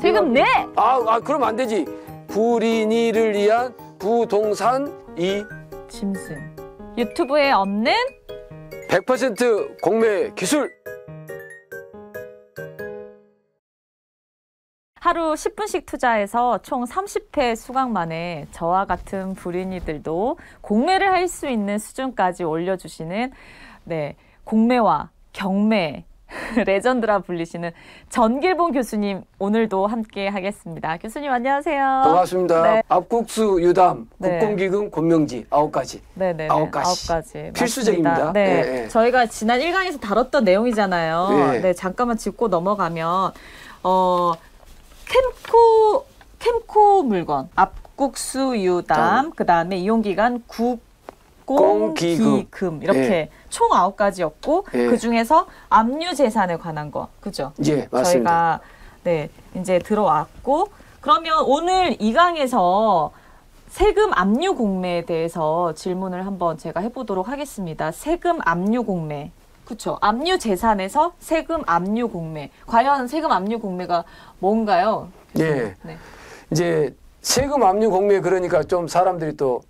세금 내! 그럼 안 되지. 불인이를 위한 부동산 이 짐승. 유튜브에 없는 100% 공매 기술. 하루 10분씩 투자해서 총 30회 수강 만에 저와 같은 불인이들도 공매를 할 수 있는 수준까지 올려주시는 공매와 경매 레전드라 불리시는 전길봉 교수님 오늘도 함께 하겠습니다. 교수님 안녕하세요. 반갑습니다. 네. 압국수 유담 국공기금 권명지 9가지. 네네. 9가지. 필수적입니다. 네. 저희가 지난 1강에서 다뤘던 내용이잖아요. 네. 잠깐만 짚고 넘어가면 캠코 물건, 압국수 유담, 그다음에 이용기간 국공기금 이렇게 총 9가지였고 그 중에서 압류재산에 관한 거, 그죠? 예, 맞습니다. 저희가 이제 들어왔고 그러면 오늘 2강에서 세금 압류 공매에 대해서 질문을 한번 제가 해보도록 하겠습니다. 세금 압류 공매. 그렇죠. 압류 재산에서 세금 압류 공매. 과연 세금 압류 공매가 뭔가요? 네. 이제 세금 압류 공매 그러니까 좀 사람들이 또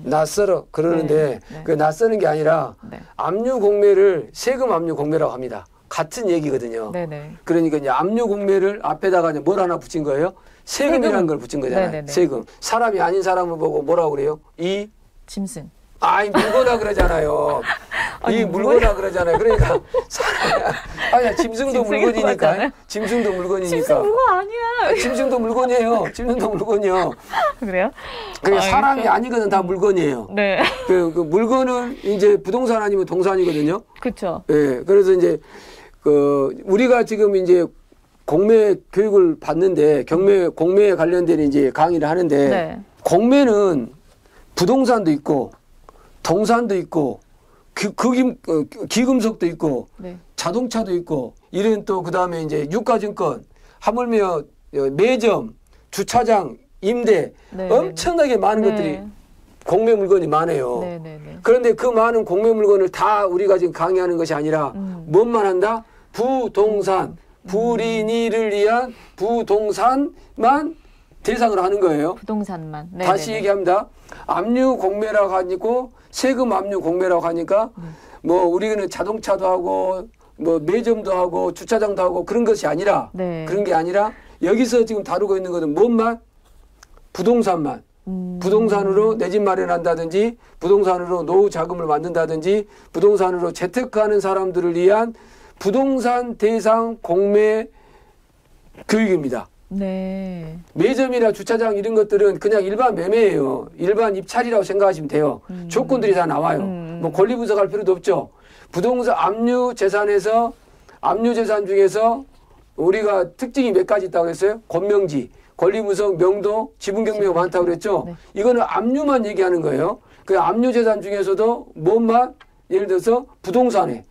낯설어 그러는데 그 낯서는 게 아니라 압류 공매를 세금 압류 공매라고 합니다. 같은 얘기거든요. 그러니까 이제 압류 공매를 앞에다가 이제 뭘 하나 붙인 거예요? 세금이라는 걸 붙인 거잖아요. 세금. 사람이 아닌 사람을 보고 뭐라고 그래요? 이 짐승. 물거나 그러잖아요. 이 물거나 그러잖아요. 그러니까 짐승도 물건이니까. 짐승도 물건이니까. 짐승 물건 아니야. 짐승도 물건이에요. 짐승도 물건이요. 그래요? 사람이 아니거든 다 물건이에요. 네. 그 물건은 이제 부동산 아니면 동산이거든요. 그렇죠. 네. 그래서 이제 우리가 지금 이제 공매 교육을 받는데 공매에 관련된 이제 강의를 하는데 공매는 부동산도 있고 동산도 있고 기금속도 있고 자동차도 있고 이런 또 그다음에 이제 유가증권 하물며 매점 주차장 임대 엄청나게 많은 것들이 공매 물건이 많아요. 그런데 그 많은 공매 물건을 다 우리가 지금 강의하는 것이 아니라 뭔만 한다? 부동산 불인이를 위한 부동산만 대상으로 하는 거예요. 부동산만. 다시 얘기합니다. 압류 공매라고 하니까 세금 압류 공매라고 하니까 뭐 우리는 자동차도 하고 뭐 매점도 하고 주차장도 하고 그런 것이 아니라 그런 게 아니라 여기서 지금 다루고 있는 것은 뭔만? 부동산만. 부동산으로 내 집 마련한다든지 부동산으로 노후 자금을 만든다든지 부동산으로 재테크하는 사람들을 위한 부동산 대상 공매 교육입니다. 매점이나 주차장 이런 것들은 그냥 일반 매매예요. 일반 입찰이라고 생각하시면 돼요. 조건들이 다 나와요. 뭐 권리 분석할 필요도 없죠. 부동산 압류 재산에서 압류 재산 중에서 우리가 특징이 몇 가지 있다고 했어요? 권명지, 권리 분석, 명도, 지분 경매가 많다고 그랬죠. 이거는 압류만 얘기하는 거예요. 그 압류 재산 중에서도 뭔만 예를 들어서 부동산에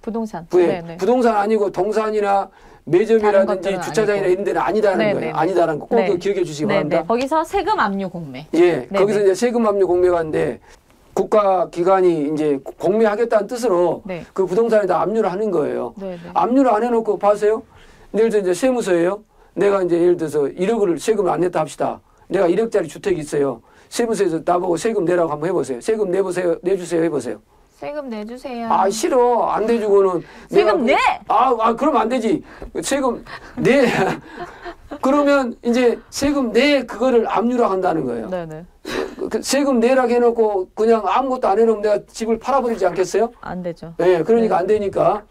부동산 아니고 동산이나 매점이라든지 주차장이나 이런 데는 아니다라는 거예요. 아니다라는 거 꼭 기억해 주시기 바랍니다. 거기서 세금 압류 공매. 거기서 이제 세금 압류 공매가 있는데 국가기관이 이제 공매하겠다는 뜻으로 그 부동산에다 압류를 하는 거예요. 압류를 안 해놓고 봐세요. 예를 들어서 이제 세무서예요. 내가 이제 예를 들어서 1억을 세금을 안 냈다 합시다. 내가 1억짜리 주택이 있어요. 세무서에서 나보고 세금 내라고 한번 해보세요. 세금 내주세요 해보세요. 세금 내주세요. 싫어. 안 내주고는. 세금 내! 그럼 안 되지. 세금 내. 그러면 이제 세금 내 그거를 압류라고 한다는 거예요. 세금 내라고 해놓고 그냥 아무것도 안 해놓으면 내가 집을 팔아버리지 않겠어요? 안 되죠. 그러니까 안 되니까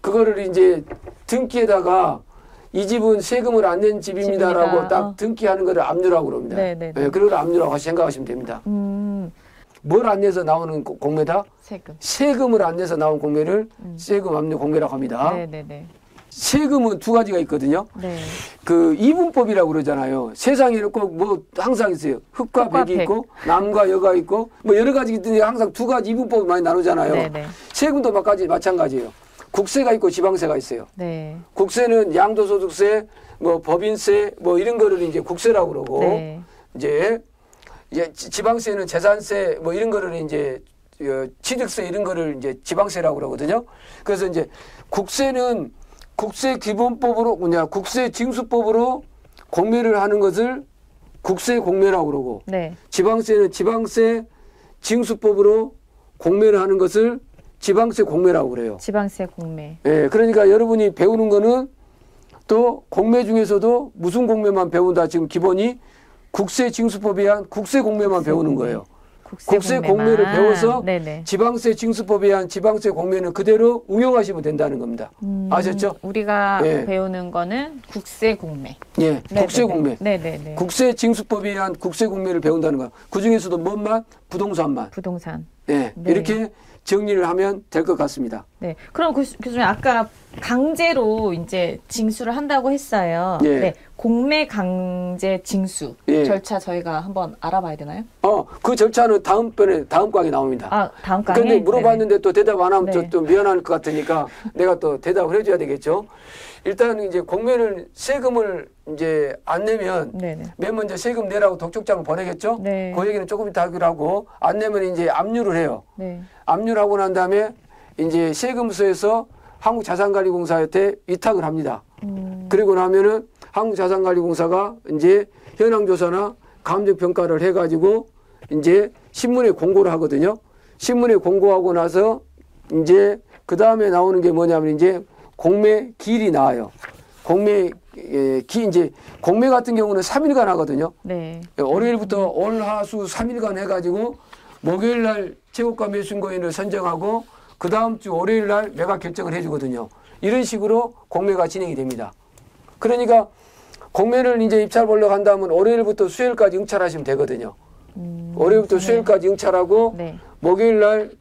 그거를 이제 등기에다가 이 집은 세금을 안 낸 집입니다라고 딱 등기하는 거를 압류라고 그럽니다. 그걸 압류라고 생각하시면 됩니다. 뭘 안 내서 나오는 공매다? 세금을 안 내서 나온 공매를 세금 압류 공매라고 합니다. 세금은 두 가지가 있거든요. 그 이분법이라고 그러잖아요. 세상에는 꼭 뭐 항상 있어요. 흑과 백이 있고 남과 여가 있고 뭐 여러 가지 있는데 항상 두 가지 이분법을 많이 나누잖아요. 세금도 마찬가지예요. 국세가 있고 지방세가 있어요. 국세는 양도소득세, 뭐 법인세, 뭐 이런 거를 이제 국세라고 그러고 이제 지방세는 재산세 뭐 이런 거를 이제 취득세 이런 거를 이제 지방세라고 그러거든요. 그래서 이제 국세는 국세기본법으로 국세징수법으로 공매를 하는 것을 국세 공매라고 그러고 네. 지방세는 지방세 징수법으로 공매를 하는 것을 지방세 공매라고 그래요. 지방세 공매. 예, 그러니까 여러분이 배우는 거는 또 공매 중에서도 무슨 공매만 배운다. 지금 기본이 국세 징수법에 의한 국세 공매만 배우는 거예요. 국세 공매를 배워서 네네. 지방세 징수법에 의한 지방세 공매는 그대로 운영하시면 된다는 겁니다. 아셨죠? 우리가 배우는 거는 국세 공매. 예, 국세 공매. 네네네. 국세 징수법에 의한 국세 공매를 배운다는 거야. 그 중에서도 뭔만? 부동산만. 부동산. 예, 네. 이렇게 정리를 하면 될 것 같습니다. 네. 그럼 교수님 아까 강제로 이제 징수를 한다고 했어요. 예. 네. 공매 강제 징수 절차 저희가 한번 알아봐야 되나요? 그 절차는 다음 강에 나옵니다. 아, 다음 강에? 근데 물어봤는데 또 대답 안 하면 네. 좀 미안할 것 같으니까 내가 또 대답을 해줘야 되겠죠. 일단 이제 공매를 세금을 이제 안 내면 네네. 맨 먼저 세금 내라고 독촉장을 보내겠죠. 네. 그 얘기는 조금 이따 하기로 하고 안 내면 이제 압류를 해요. 네. 압류를 하고 난 다음에 이제 세금서에서 한국자산관리공사한테 위탁을 합니다. 그리고 나면은 한국자산관리공사가 이제 현황조사나 감정평가를 해가지고 이제 신문에 공고를 하거든요. 신문에 공고하고 나서 이제 그 다음에 나오는 게 뭐냐면 이제 공매 기일이 나와요. 공매 이제 공매 같은 경우는 3일간 하거든요. 네. 월요일부터 올, 하, 수 3일간 해가지고 목요일 날 최고가 매수인고인을 선정하고 그 다음 주 월요일 날 매각 결정을 해주거든요. 이런 식으로 공매가 진행이 됩니다. 그러니까 공매를 이제 입찰 보러 간다면 월요일부터 수요일까지 응찰하시면 되거든요. 월요일부터 수요일까지 응찰하고 네. 목요일 날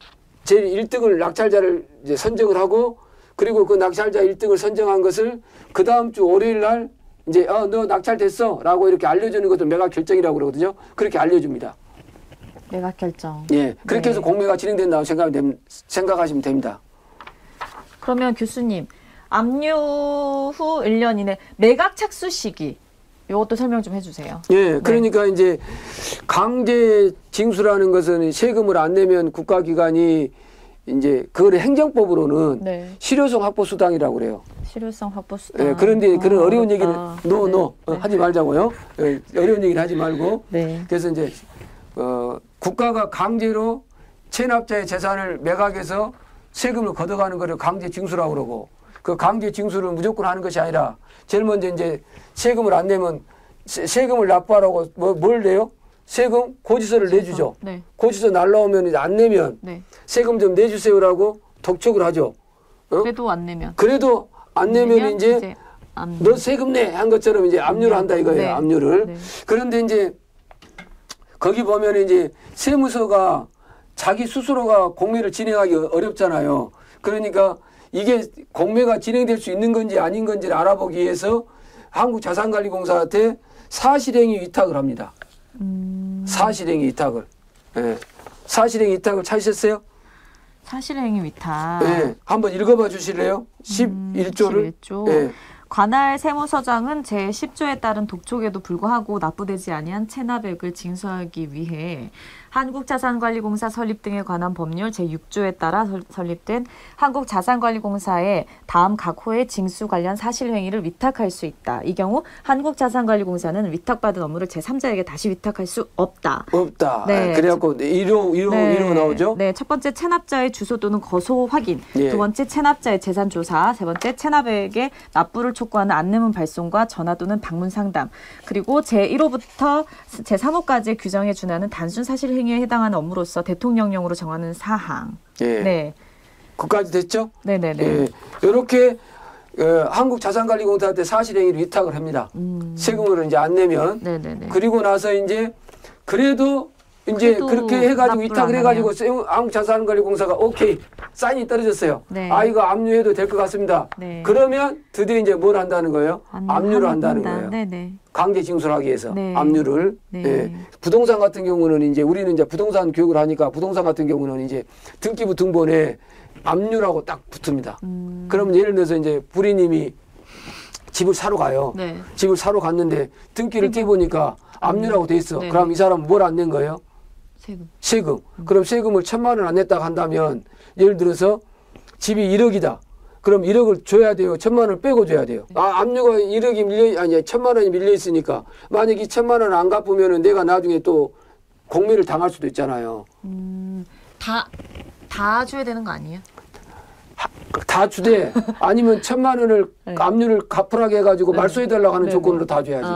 제일 1등을 낙찰자를 이제 선정을 하고 그리고 그 낙찰자 1등을 선정한 것을 그 다음 주 월요일 날 이제 너 낙찰됐어 라고 이렇게 알려주는 것도 매각 결정이라고 그러거든요. 그렇게 알려줍니다. 매각 결정. 예, 그렇게 해서 공매가 진행된다고 생각하시면 됩니다. 그러면 교수님, 압류 후 1년 이내 매각 착수 시기 이것도 설명 좀 해주세요. 예, 그러니까 네. 이제 강제 징수라는 것은 세금을 안 내면 국가기관이 이제 그걸 행정법으로는 네. 실효성 확보 수당이라고 그래요. 실효성 확보 수당. 예, 그런데 그런 어려운 얘기는 네. 하지 말자고요. 예, 어려운 얘기는 하지 말고. 네. 그래서 이제 국가가 강제로 체납자의 재산을 매각해서 세금을 걷어가는 것을 강제 징수라고 그러고 그 강제 징수를 무조건 하는 것이 아니라 제일 먼저 이제 세금을 안 내면 세금을 납부하라고 뭘 내요? 세금 고지서를 내주죠. 네. 고지서 날라오면 이제 안 내면 네. 세금 좀 내주세요라고 독촉을 하죠. 그래도 안 내면. 그래도 안 내면 이제 너 세금 내 한 것처럼 이제 압류를 한다 이거예요. 네. 압류를. 네. 그런데 이제 거기 보면 이제 세무서가 자기 스스로가 공매를 진행하기 어렵잖아요. 그러니까 이게 공매가 진행될 수 있는 건지 아닌 건지를 알아보기 위해서 한국자산관리공사한테 사실행위 위탁을 합니다. 사실행위 위탁을. 예. 사실행위 위탁을 찾으셨어요? 사실행위 위탁. 예. 한번 읽어봐 주실래요? 11조를. 11조. 예. 관할 세무서장은 제10조에 따른 독촉에도 불구하고 납부되지 아니한 체납액을 징수하기 위해 한국자산관리공사 설립 등에 관한 법률 제6조에 따라 설립된 한국자산관리공사에 다음 각 호의 징수 관련 사실행위를 위탁할 수 있다. 이 경우 한국자산관리공사는 위탁받은 업무를 제3자에게 다시 위탁할 수 없다. 없다. 네. 그래갖고 1호 나오죠? 네. 첫 번째 체납자의 주소 또는 거소 확인. 예. 두 번째 체납자의 재산 조사. 세 번째 체납액의 납부를 촉구하는 안내문 발송과 전화 또는 방문 상담. 그리고 제1호부터 제3호까지 규정에 준하는 단순 사실행위에 해당하는 업무로서 대통령령으로 정하는 사항. 예. 네. 그까지 됐죠? 네네네. 예. 이렇게 한국자산관리공사한테 사실행위를 위탁을 합니다. 세금을 이제 안 내면. 네네네. 그리고 나서 이제 그래도 그렇게 해가지고 위탁을 해가지고 한국자산관리공사가 오케이 사인이 떨어졌어요. 네. 이거 압류해도 될 것 같습니다. 네. 그러면 드디어 이제 뭘 한다는 거예요? 압류를 한다는 거예요. 네네. 강제 징수를 하기 위해서 네. 압류를. 네. 예. 부동산 같은 경우는 이제 우리는 이제 부동산 교육을 하니까 부동산 같은 경우는 이제 등기부 등본에 압류라고 딱 붙습니다. 그러면 예를 들어서 이제 부리님이 집을 사러 가요. 네. 집을 사러 갔는데 등기를 떼보니까 압류라고 돼 있어. 네. 그럼 이 사람은 뭘 안 낸 거예요? 세금. 그럼 세금을 1,000만 원 안 냈다고 한다면 예를 들어서 집이 1억이다. 그럼 1억을 줘야 돼요? 1,000만 원을 빼고 줘야 돼요? 압류가 1억이 아니 1,000만 원이 밀려 있으니까 만약 이 1,000만 원 안 갚으면은 내가 나중에 또 공매를 당할 수도 있잖아요. 다 줘야 되는 거 아니에요? 다 주되 아니면 1,000만 원을 네. 압류를 갚으라고 해가지고 네. 말소해달라고 하는 네. 조건으로 다 줘야지.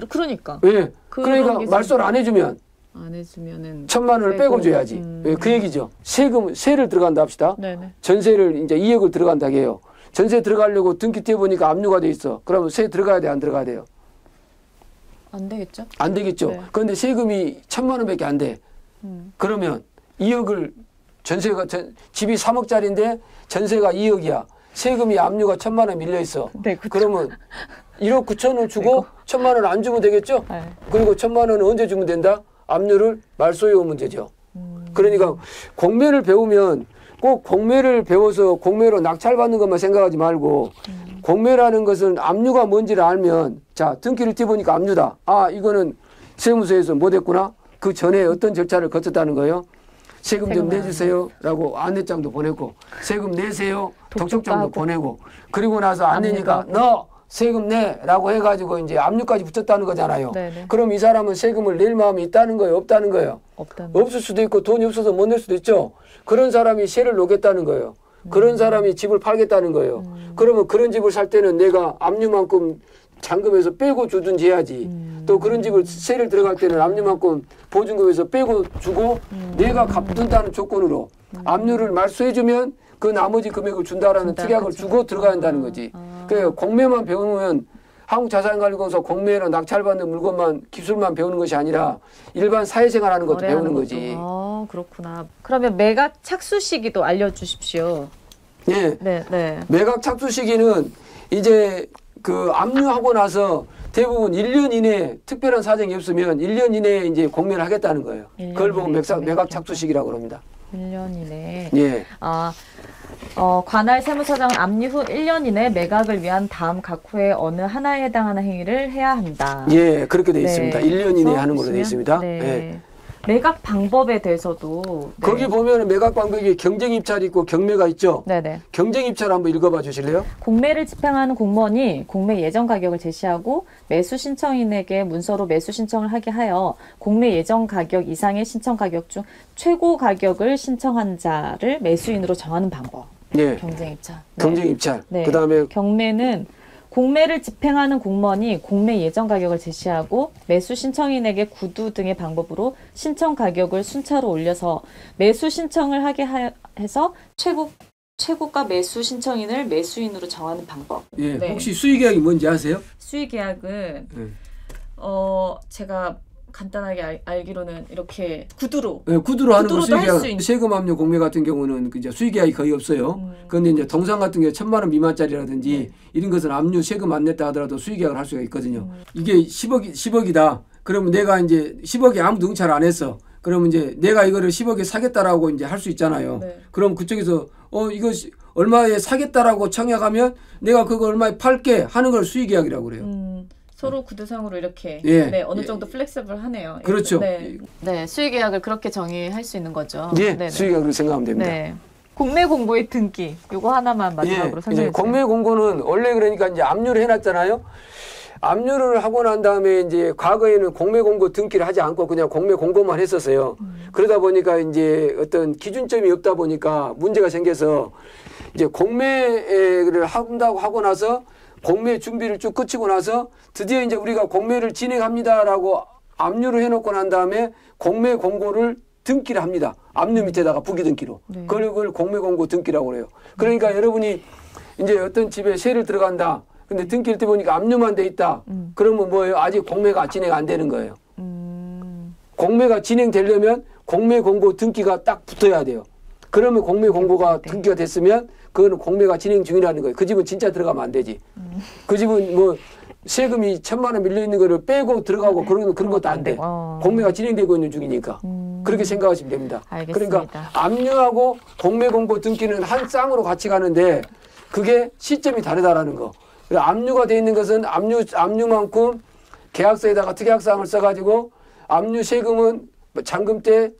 그러니까. 예. 그러니까 말소를 안 해주면 안 해주면은 1,000만 원을 빼고 줘야지. 예, 그 얘기죠. 세를 들어간다 합시다. 네네. 전세를 이제 2억을 들어간다 해요. 전세 들어가려고 등기 떼보니까 압류가 돼 있어. 그러면 세 들어가야 돼, 안 들어가야 돼요? 안 되겠죠? 안 되겠죠. 네. 그런데 세금이 1,000만 원밖에 안 돼. 그러면 2억을 집이 3억짜리인데 전세가 2억이야. 세금이 압류가 1,000만 원 밀려 있어. 네, 그쵸. 그러면 1억 9천 원 주고 1,000만 원 안 주면 되겠죠? 네. 그리고 1,000만 원은 언제 주면 된다? 압류를 말소해 오면 되죠. 그러니까 공매를 배우면 꼭 공매를 배워서 공매로 낙찰받는 것만 생각하지 말고 공매라는 것은 압류가 뭔지를 알면 자 등기를 떼보니까 압류다. 이거는 세무서에서 못했구나. 그 전에 어떤 절차를 거쳤다는 거예요. 세금 좀 내주세요 라고 안내장도 보내고 세금 내세요 독촉장도 보내고 그리고 나서 안 내니까 너 세금 내라고 해가지고 이제 압류까지 붙였다는 거잖아요. 네네. 그럼 이 사람은 세금을 낼 마음이 있다는 거예요? 없다는 거예요? 없을 수도 있고 돈이 없어서 못 낼 수도 있죠. 그런 사람이 세를 놓겠다는 거예요. 그런 사람이 집을 팔겠다는 거예요. 그러면 그런 집을 살 때는 내가 압류만큼 잔금에서 빼고 주든지 해야지. 또 그런 집을 세를 들어갈 때는 압류만큼 보증금에서 빼고 주고 내가 갚는다는 조건으로 압류를 말소해주면 그 나머지 금액을 준다라는 특약을 주고 들어가야 한다는 거지. 그래서 공매만 배우면 한국자산관리공사 공매로 낙찰받는 물건만 기술만 배우는 것이 아니라 일반 사회생활하는 것도 배우는 거지. 그렇구나. 그러면 매각 착수 시기도 알려주십시오. 네. 네. 매각 착수 시기는 이제 그 압류하고 나서 대부분 1년 이내에 특별한 사정이 없으면 1년 이내에 이제 공매를 하겠다는 거예요. 그걸 보고 매각 착수 시기라고 합니다. 1년 이내에. 예. 관할 세무서장은 압류 후 1년 이내 매각을 위한 다음 각 후에 어느 하나에 해당하는 행위를 해야 한다. 예, 그렇게 되어 네. 있습니다. 1년 이내에 하는 걸로 되어 있습니다. 네. 예. 매각 방법에 대해서도 거기 보면 매각 방법이 경쟁 입찰이 있고 경매가 있죠. 네네. 경쟁 입찰 한번 읽어봐 주실래요? 공매를 집행하는 공무원이 공매 예정 가격을 제시하고 매수 신청인에게 문서로 매수 신청을 하게 하여 공매 예정 가격 이상의 신청 가격 중 최고 가격을 신청한 자를 매수인으로 정하는 방법. 예. 경쟁 입찰. 경쟁 입찰. 네. 그다음에 경매는 공매를 집행하는 공무원이 공매 예정 가격을 제시하고 매수 신청인에게 구두 등의 방법으로 신청 가격을 순차로 올려서 매수 신청을 하게 해서 최고가 매수 신청인을 매수인으로 정하는 방법. 예. 네. 혹시 수의계약이 뭔지 아세요? 수의계약은 제가 간단하게 알기로는 이렇게 구두로 네, 구두로 하는 거 구두로도 할 수 수의계약 있는. 세금 압류 공매 같은 경우는 이제 수의계약이 거의 없어요. 그런데 이제 동상 같은 경우 1,000만 원 미만짜리라든지 이런 것은 압류 세금 안 냈다 하더라도 수의계약을 할 수가 있거든요. 이게 10억이다. 그러면 내가 이제 10억에 아무도 응찰 안 했어. 그러면 이제 내가 이거를 10억에 사겠다라고 이제 할 수 있잖아요. 네. 그럼 그쪽에서 이거 얼마에 사겠다라고 청약하면 내가 그거 얼마에 팔게 하는 걸 수의계약이라고 그래요. 서로 구두상으로 이렇게 어느 정도 플렉서블하네요. 그렇죠. 네, 수의계약을 그렇게 정의할 수 있는 거죠. 예, 수의계약으로 생각하면 됩니다. 네. 공매 공고의 등기 이거 하나만 마지막으로 설명해 주세요. 공매 공고는 원래 그러니까 이제 압류를 해놨잖아요. 압류를 하고 난 다음에 이제 과거에는 공매 공고 등기를 하지 않고 그냥 공매 공고만 했었어요. 그러다 보니까 이제 어떤 기준점이 없다 보니까 문제가 생겨서 이제 공매를 한다고 하고 나서 공매 준비를 쭉 거치고 나서 드디어 이제 우리가 공매를 진행합니다라고 압류를 해놓고 난 다음에 공매 공고를 등기를 합니다. 압류 밑에다가 부기 등기로. 그걸 공매 공고 등기라고 그래요. 그러니까 여러분이 이제 어떤 집에 세를 들어간다. 근데 등기를 떼보니까 압류만 돼 있다. 그러면 뭐예요? 아직 공매가 진행 안 되는 거예요. 공매가 진행되려면 공매 공고 등기가 딱 붙어야 돼요. 그러면 공매 공고가 등기가 됐으면 그거는 공매가 진행 중이라는 거예요. 그 집은 진짜 들어가면 안 되지. 그 집은 뭐 세금이 1,000만 원 밀려 있는 거를 빼고 들어가고 그런 것도 안 돼. 공매가 진행되고 있는 중이니까. 그렇게 생각하시면 됩니다. 알겠습니다. 그러니까 압류하고 공매 공고 등기는 한 쌍으로 같이 가는데 그게 시점이 다르다라는 거. 압류가 돼 있는 것은 압류만큼 계약서에다가 특약사항을 써가지고 압류 세금은 잔금 때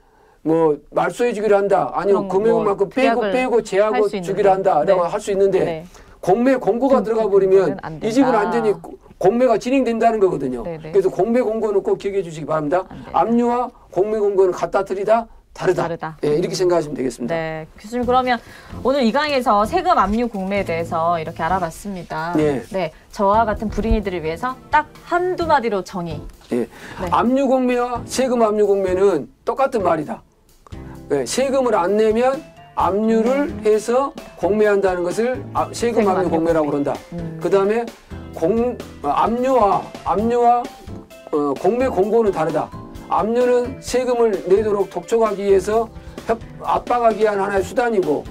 뭐 말소해 주기로 한다. 아니면 금액만큼 빼고 제하고 주기로 한다라고 할 수 있는데 공매 공고가 들어가 버리면 이 집은 완전히 공매가 진행된다는 거거든요. 그래서 공매 공고는 꼭 기억해 주시기 바랍니다. 압류와 공매 공고는 같다 틀리다 다르다. 예, 이렇게 생각하시면 되겠습니다. 네, 교수님 그러면 오늘 이 강의에서 세금 압류 공매에 대해서 이렇게 알아봤습니다. 네, 저와 같은 불인이들을 위해서 딱 한두 마디로 정의. 압류 공매와 세금 압류 공매는 똑같은 말이다. 세금을 안 내면 압류를 해서 공매한다는 것을 세금 압류 공매라고 그런다. 그 다음에 압류와 공매 공고는 다르다. 압류는 세금을 내도록 독촉하기 위해서 압박하기 위한 하나의 수단이고,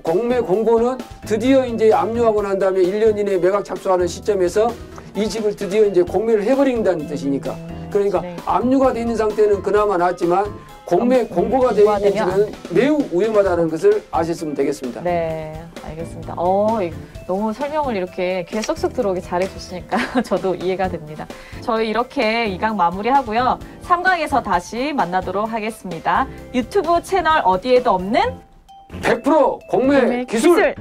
공매 공고는 드디어 이제 압류하고 난 다음에 1년 이내에 매각 착수하는 시점에서 이 집을 드디어 이제 공매를 해버린다는 뜻이니까. 그러니까 압류가 돼 있는 상태는 그나마 낫지만 공매 공고가 되어 있는 집은 매우 위험하다는 것을 아셨으면 되겠습니다. 네, 알겠습니다. 너무 설명을 이렇게 귀에 쏙쏙 들어오게 잘해주시니까 저도 이해가 됩니다. 저희 이렇게 2강 마무리하고요. 3강에서 다시 만나도록 하겠습니다. 유튜브 채널 어디에도 없는 100% 공매 기술!